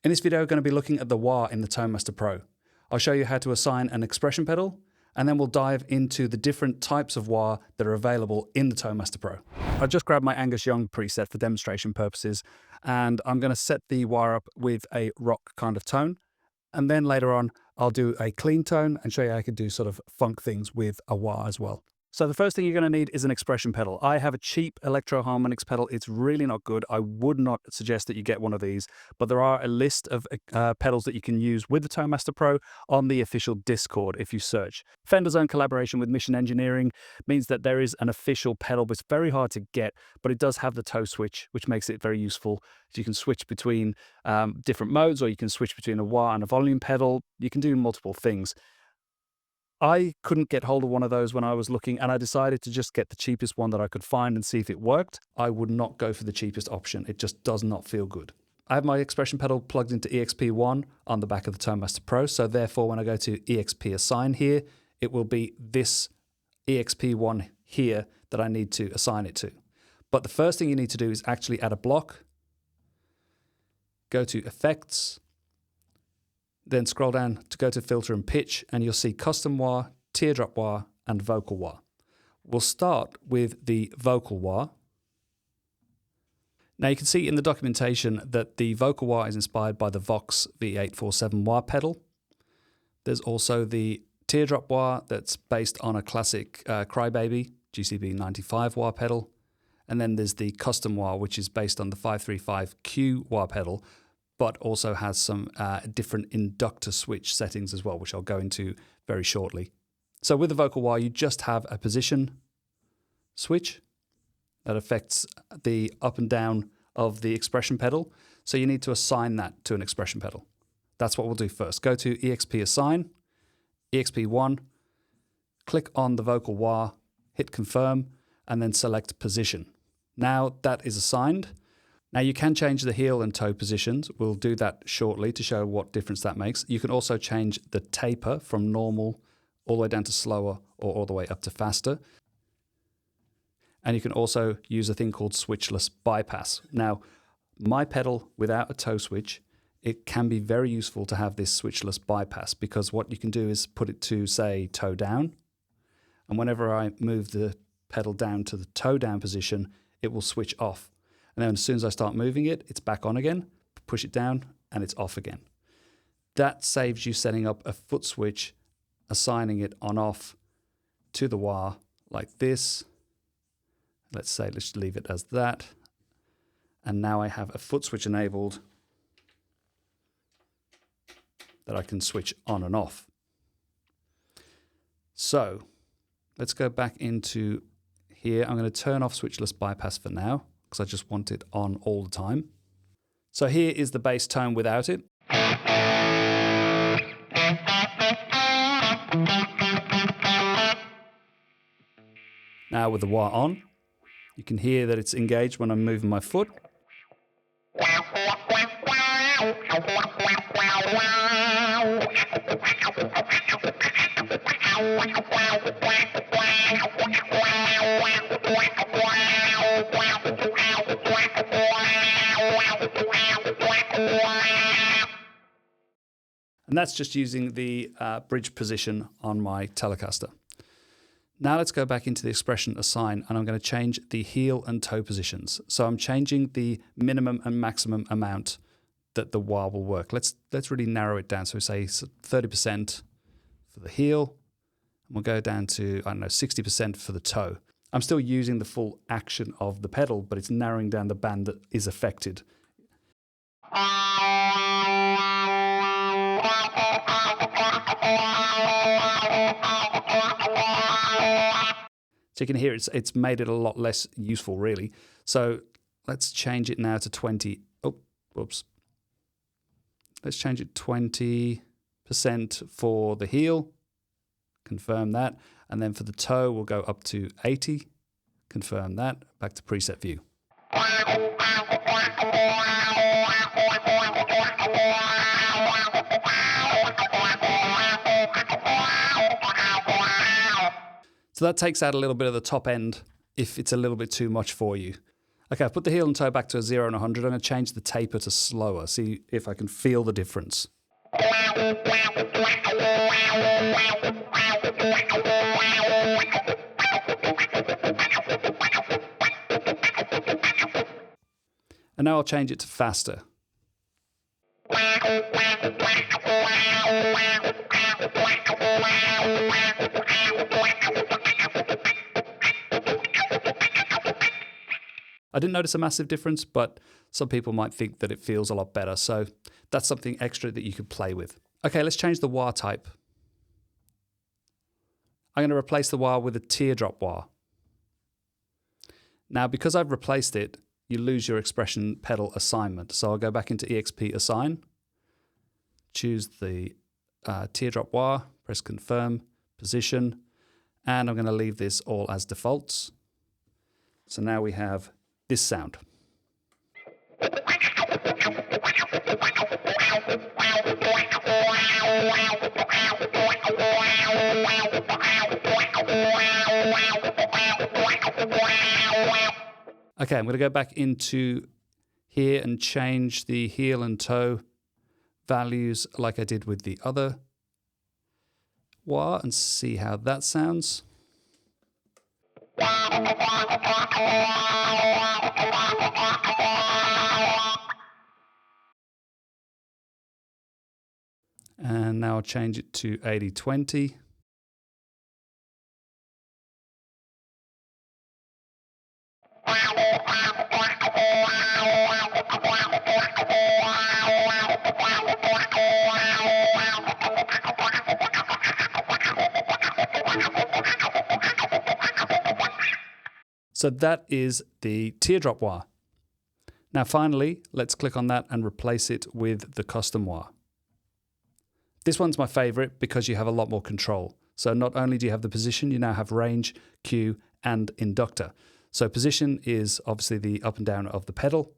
In this video, we're going to be looking at the wah in the Tone Master Pro. I'll show you how to assign an expression pedal, and then we'll dive into the different types of wah that are available in the Tone Master Pro. I just grabbed my Angus Young preset for demonstration purposes, and I'm going to set the wah up with a rock kind of tone. And then later on, I'll do a clean tone and show you how I can do sort of funk things with a wah as well. So the first thing you're going to need is an expression pedal. I have a cheap Electro Harmonix pedal. It's really not good. I would not suggest that you get one of these, but there are a list of pedals that you can use with the Tone Master Pro on the official Discord if you search. Fender's own collaboration with Mission Engineering means that there is an official pedal, but it's very hard to get, but it does have the toe switch, which makes it very useful. So you can switch between different modes, or you can switch between a wah and a volume pedal. You can do multiple things. I couldn't get hold of one of those when I was looking, and I decided to just get the cheapest one that I could find and see if it worked. I would not go for the cheapest option. It just does not feel good. I have my expression pedal plugged into EXP1 on the back of the Tone Master Pro, so therefore when I go to EXP assign here, it will be this EXP1 here that I need to assign it to. But the first thing you need to do is actually add a block, go to Effects, then scroll down to go to Filter and Pitch, and you'll see Custom Wah, Teardrop Wah, and Vocal Wah. We'll start with the Vocal Wah. Now you can see in the documentation that the Vocal Wah is inspired by the Vox V847 wah pedal. There's also the Teardrop Wah that's based on a classic Crybaby GCB 95 wah pedal. And then there's the Custom Wah, which is based on the 535Q wah pedal, but also has some different inductor switch settings as well, which I'll go into very shortly. So with the Vocal Wah, you just have a position switch that affects the up and down of the expression pedal. So you need to assign that to an expression pedal. That's what we'll do first. Go to EXP Assign, EXP1, click on the Vocal Wah, hit Confirm, and then select Position. Now that is assigned. Now you can change the heel and toe positions. We'll do that shortly to show what difference that makes. You can also change the taper from normal all the way down to slower or all the way up to faster. And you can also use a thing called switchless bypass. Now, my pedal without a toe switch, it can be very useful to have this switchless bypass, because what you can do is put it to, say, toe down. And whenever I move the pedal down to the toe down position, it will switch off. And then as soon as I start moving it, it's back on again, push it down, and it's off again. That saves you setting up a foot switch, assigning it on-off to the wah like this. Let's leave it as that. And now I have a foot switch enabled that I can switch on and off. So let's go back into here. I'm going to turn off switchless bypass for now, because I just want it on all the time. So here is the bass tone without it. Now with the wah on, you can hear that it's engaged when I'm moving my foot. And that's just using the bridge position on my Telecaster. Now let's go back into the expression assign, and I'm going to change the heel and toe positions. So I'm changing the minimum and maximum amount that the wah will work. Let's really narrow it down. So we say 30% for the heel, and we'll go down to, I don't know, 60% for the toe. I'm still using the full action of the pedal, but it's narrowing down the band that is affected. So you can hear it's made it a lot less useful, really. So let's change it now to 20. Oh, whoops. Let's change it 20% for the heel. Confirm that. And then for the toe, we'll go up to 80. Confirm that. Back to preset view. So that takes out a little bit of the top end if it's a little bit too much for you. Okay, I've put the heel and toe back to a 0 and 100. I'm going to change the taper to slower, see if I can feel the difference. And now I'll change it to faster. I didn't notice a massive difference, but some people might think that it feels a lot better. So that's something extra that you could play with. Okay, let's change the wah type. I'm going to replace the wah with a teardrop wah. Now, because I've replaced it, you lose your expression pedal assignment. So I'll go back into EXP assign, choose the teardrop wah, press confirm, position, and I'm going to leave this all as defaults. So now we have this sound. Okay, I'm going to go back into here and change the heel and toe values like I did with the other wah and see how that sounds. And now I'll change it to 80-20. So that is the teardrop wah. Now finally, let's click on that and replace it with the custom wah. This one's my favorite because you have a lot more control. So not only do you have the position, you now have range, Q, and inductor. So position is obviously the up and down of the pedal.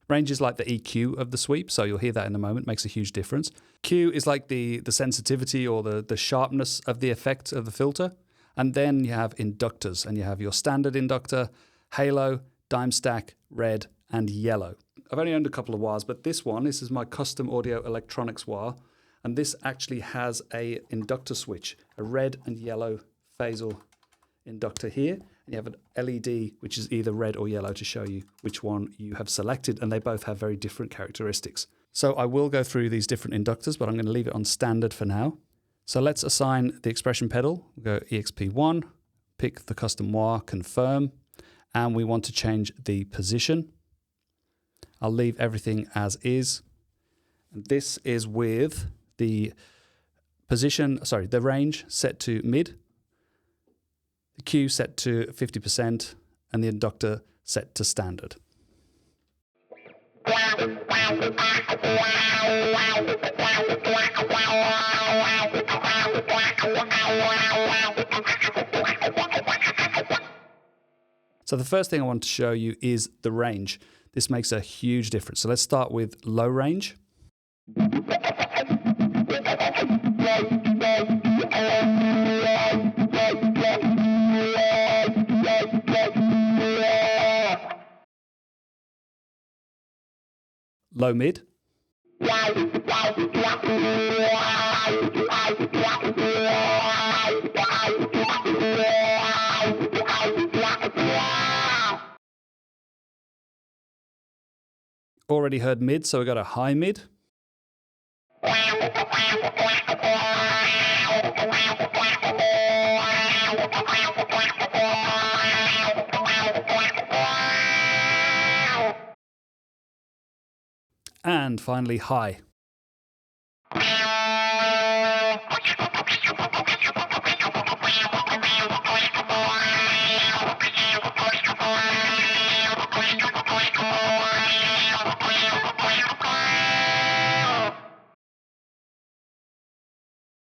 Range is like the EQ of the sweep, so you'll hear that in a moment, makes a huge difference. Q is like the sensitivity or the sharpness of the effect of the filter. And then you have inductors, and you have your standard inductor, halo, dime stack, red, and yellow. I've only owned a couple of wahs, but this is my custom audio electronics wah, and this actually has a inductor switch, a red and yellow phasal inductor here, and you have an LED which is either red or yellow to show you which one you have selected, and they both have very different characteristics. So I will go through these different inductors, but I'm going to leave it on standard for now. So let's assign the expression pedal. We'll go EXP1, pick the custom wah, confirm, and we want to change the position. I'll leave everything as is. And this is with the the range set to mid, the Q set to 50%, and the inductor set to standard. So the first thing I want to show you is the range. This makes a huge difference. So let's start with low range. Low mid. Already heard mid, so we got a high mid. And finally high.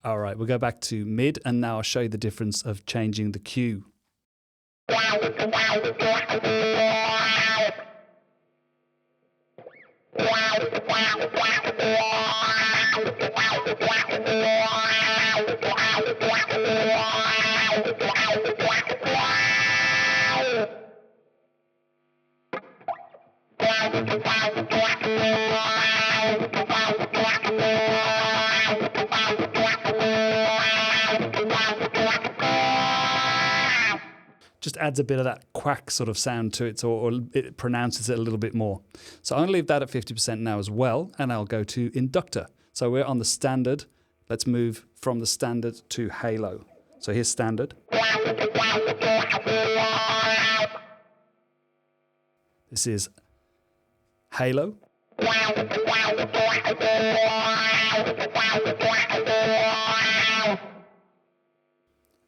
All right, we'll go back to mid, and now I'll show you the difference of changing the Q. just adds a bit of that quack sort of sound to it, or it pronounces it a little bit more. So I'm going to leave that at 50% now as well, and I'll go to Inductor. So we're on the standard. Let's move from the standard to halo. So here's standard. This is halo.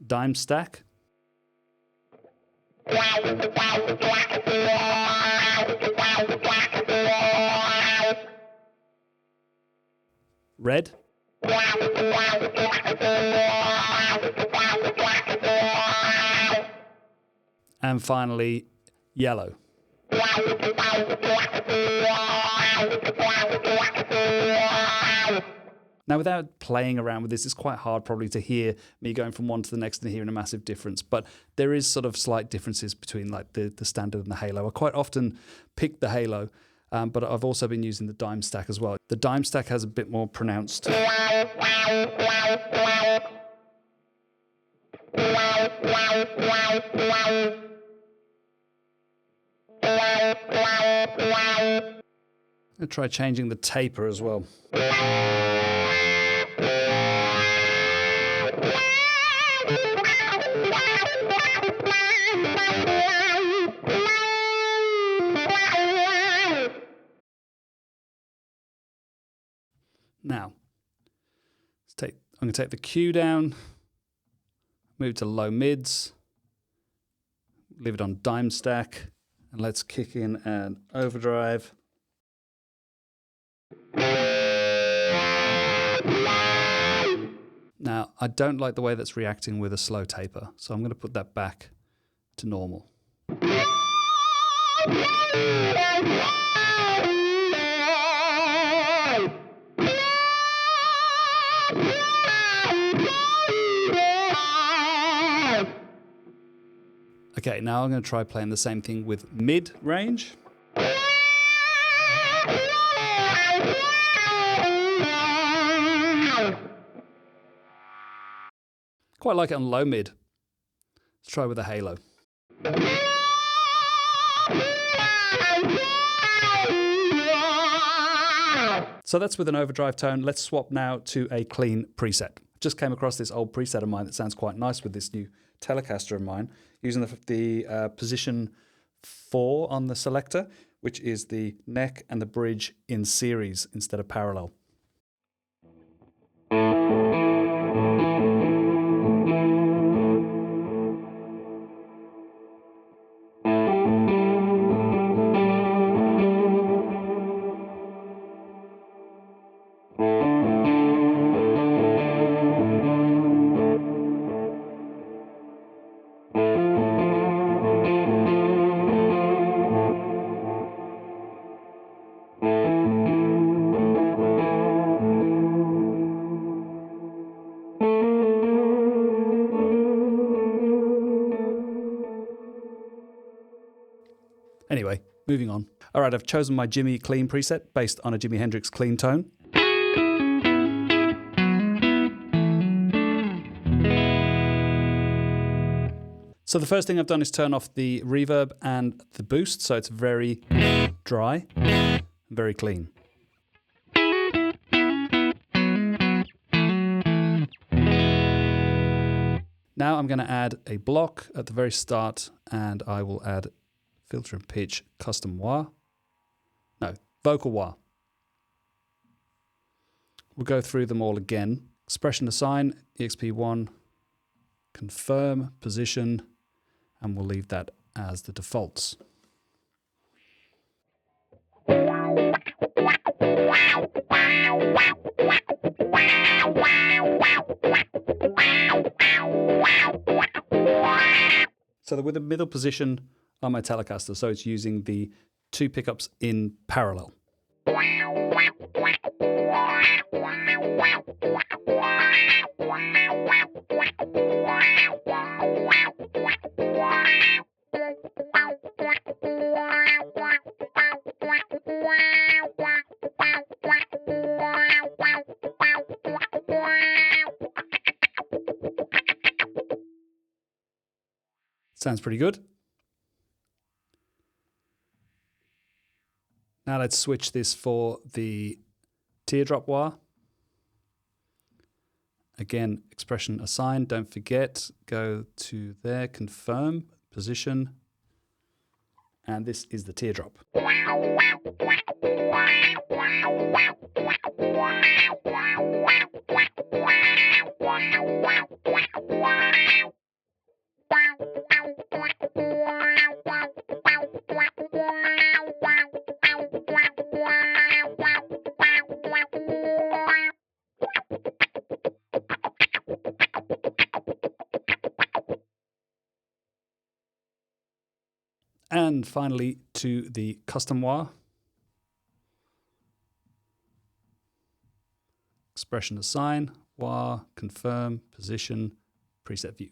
Dime stack. Red. And finally, yellow. Now, without playing around with this, it's quite hard probably to hear me going from one to the next and hearing a massive difference. But there is sort of slight differences between like the standard and the halo. I quite often pick the halo, but I've also been using the dime stack as well. The dime stack has a bit more pronounced. I'll try changing the taper as well. Now, I'm going to take the Q down, move to low mids, leave it on dime stack, and let's kick in an overdrive. Now, I don't like the way that's reacting with a slow taper, so I'm going to put that back to normal. Okay, now I'm going to try playing the same thing with mid-range. Quite like it on low mid. Let's try with a halo. So that's with an overdrive tone. Let's swap now to a clean preset. Just came across this old preset of mine that sounds quite nice with this new Telecaster of mine, using the position 4 on the selector, which is the neck and the bridge in series instead of parallel. Anyway, moving on. All right, I've chosen my Jimmy Clean preset based on a Jimi Hendrix clean tone. So the first thing I've done is turn off the reverb and the boost, so it's very dry, very clean. Now I'm going to add a block at the very start, and I will add filter and pitch custom wah. No, vocal wah. We'll go through them all again. Expression assign, EXP1, confirm, position, and we'll leave that as the defaults. So with the middle position on my Telecaster, so it's using the 2 pickups in parallel. Sounds pretty good. Now let's switch this for the teardrop wire. Again, expression assigned, don't forget, go to there, confirm, position, and this is the teardrop. And finally to the custom wire. Expression assign, wire, confirm, position, preset view.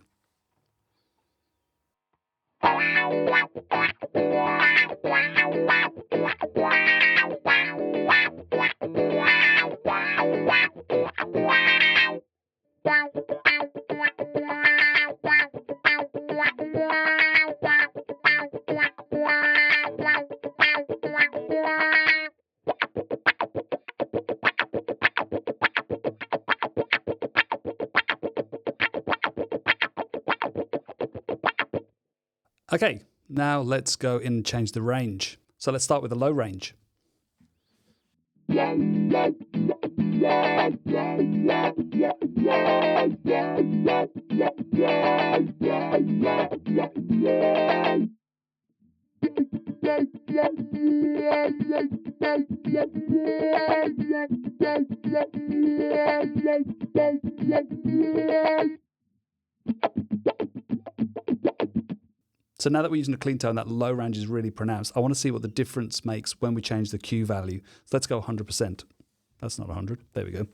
Okay, now let's go in and change the range. So let's start with the low range. So now that we're using a clean tone, that low range is really pronounced. I want to see what the difference makes when we change the Q value. So let's go 100%. That's not 100. There we go.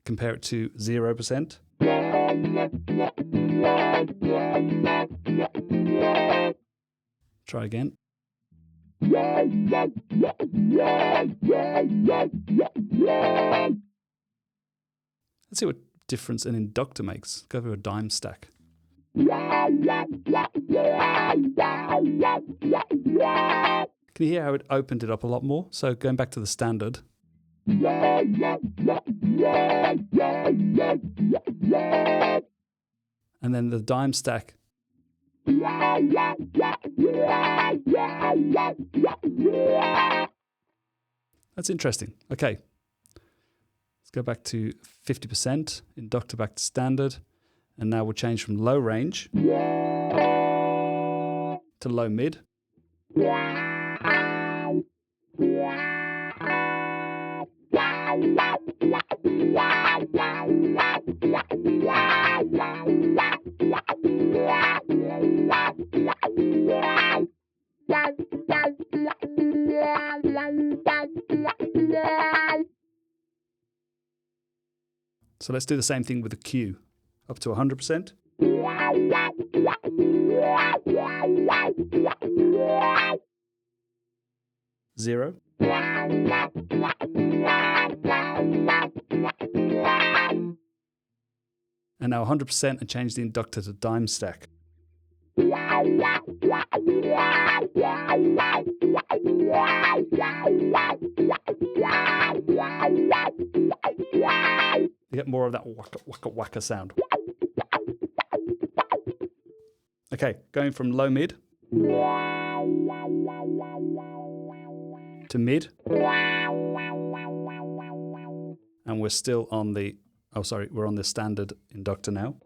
Compare it to 0%. Try again. Let's see what difference an inductor makes. Go for a dime stack. Can you hear how it opened it up a lot more? So going back to the standard. And then the dime stack. That's interesting. Okay. Let's go back to 50%, inductor back to standard. And now we'll change from low range to low mid. So let's do the same thing with the Q, up to 100%. Zero. And now 100% and change the inductor to dime stack. You get more of that waka waka waka sound. Okay, going from low mid to mid. And we're still on the, oh sorry, we're on the standard inductor now.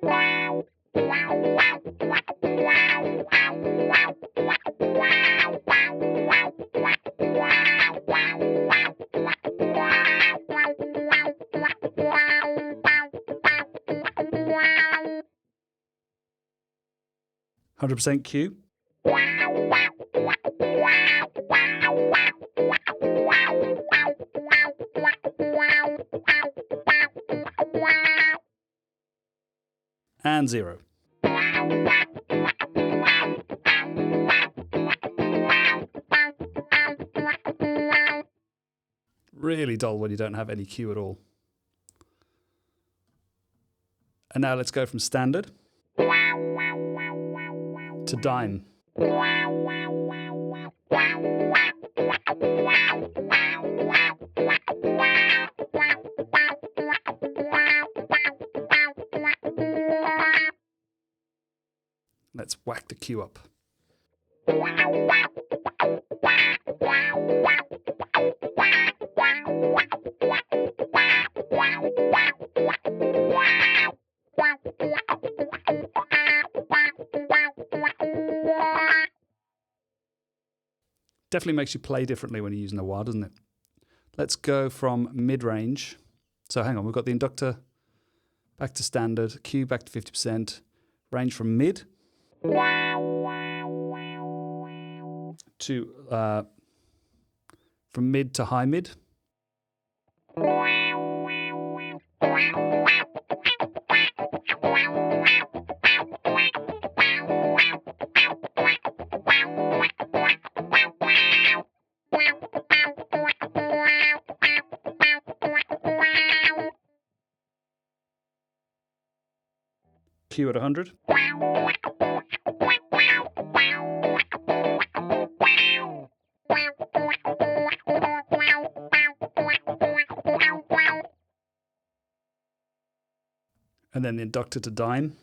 100% Q. And zero. really dull when you don't have any Q at all. And now let's go from standard to dime. Let's whack the Q up. Definitely makes you play differently when you're using a wah, doesn't it? Let's go from mid-range. So hang on, we've got the inductor back to standard, Q back to 50%, range from mid to from mid to high mid. Q at 100. And then the inductor to dime.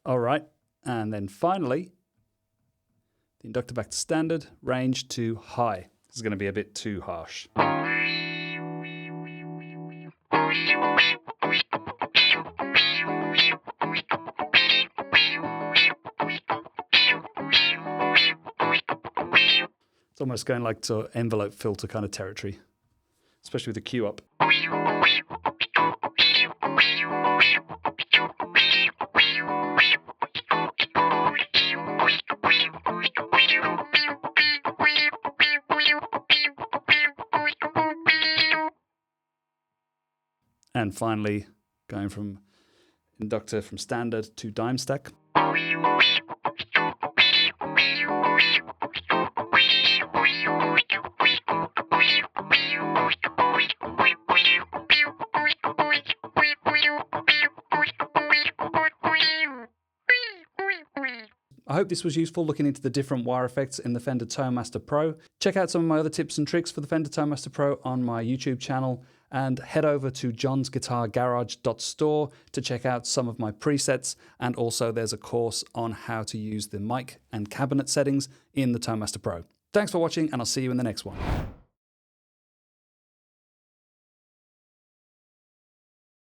All right, and then finally, the inductor back to standard, range to high. This is going to be a bit too harsh. It's almost going like to envelope filter kind of territory, especially with the Q up. And finally, going from inductor from standard to dime stack. I hope this was useful looking into the different wire effects in the Fender Tone Master Pro. Check out some of my other tips and tricks for the Fender Tone Master Pro on my YouTube channel, and head over to johnsguitargarage.store to check out some of my presets, and also there's a course on how to use the mic and cabinet settings in the Tone Master Pro. Thanks for watching, and I'll see you in the next one.